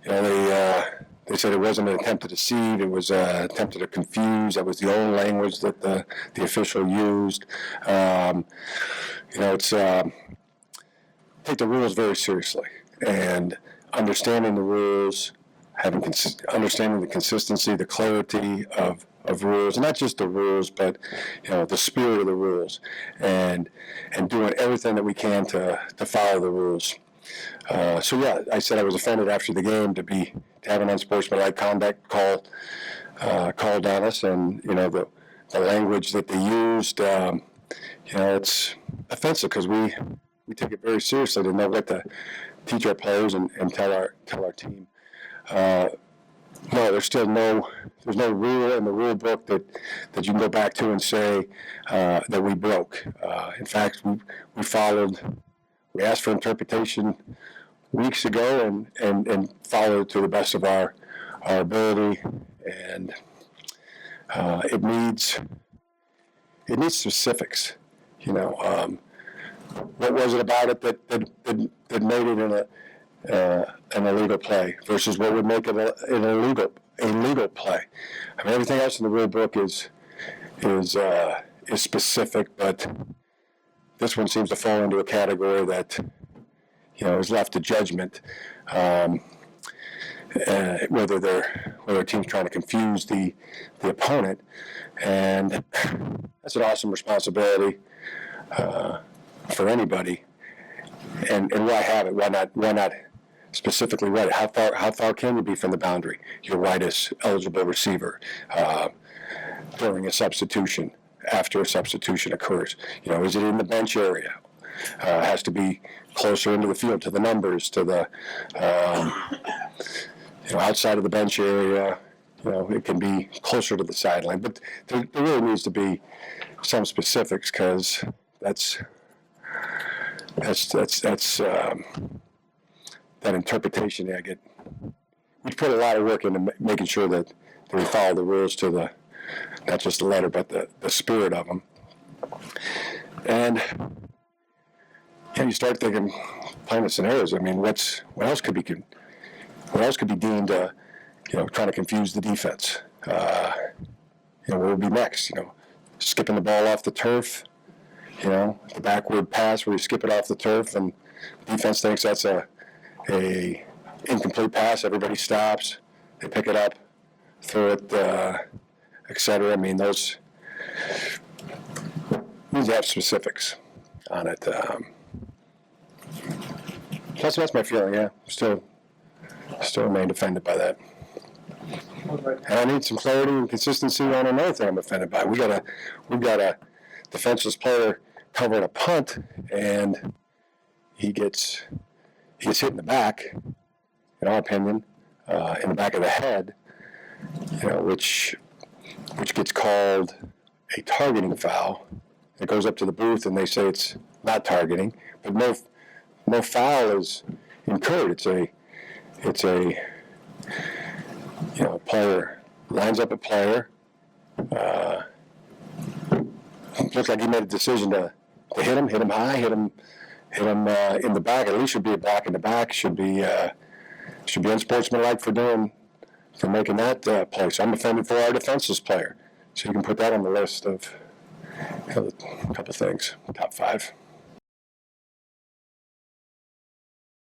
They said it wasn't an attempt to deceive; it was an attempt to confuse. That was the old language that the official used. It's take the rules very seriously, and understanding the rules, understanding the consistency, the clarity of rules, and not just the rules, but the spirit of the rules, and doing everything that we can to follow the rules. So yeah, I said I was offended after the game to have an unsportsmanlike conduct called on us, and the language that they used, it's offensive because we take it very seriously to know what to teach our players and tell our team. No, there's no rule in the rule book that you can go back to and say that we broke. In fact, we asked for interpretation weeks ago and followed to the best of our ability, and it needs specifics. What was it about it that made it an illegal play versus what would make it an illegal play? I mean, everything else in the rule book is specific, but this one seems to fall into a category that is left to judgment. Whether a team's trying to confuse the opponent, and that's an awesome responsibility for anybody. And why have it? Why not specifically right it? How far can you be from the boundary? Your rightest eligible receiver during a substitution, after a substitution occurs. Is it in the bench area? It has to be closer into the field, to the numbers, to the outside of the bench area. It can be closer to the sideline, but there really needs to be some specifics, because that's that interpretation. We put a lot of work into making sure that we follow the rules to not just the letter, but the spirit of them. And you start thinking, playing the scenarios. I mean, what else could be deemed trying to confuse the defense? What would be next? Skipping the ball off the turf. The backward pass where you skip it off the turf, and defense thinks that's a incomplete pass. Everybody stops. They pick it up, throw it, etc. I mean, those need to have specifics on it. That's my feeling. Yeah, still remain offended by that. And I need some clarity and consistency on another thing I'm offended by. We've got a defenseless player covering a punt, and he gets hit in the back, in our opinion, in the back of the head, which gets called a targeting foul. It goes up to the booth, and they say it's not targeting, but no foul is incurred. It's a player lines up a player. Looks like he made a decision to hit him high, hit him in the back. At least should be a block in the back. Should be unsportsmanlike for making that play. So I'm offended for our defenseless player. So you can put that on the list of a couple things, top 5.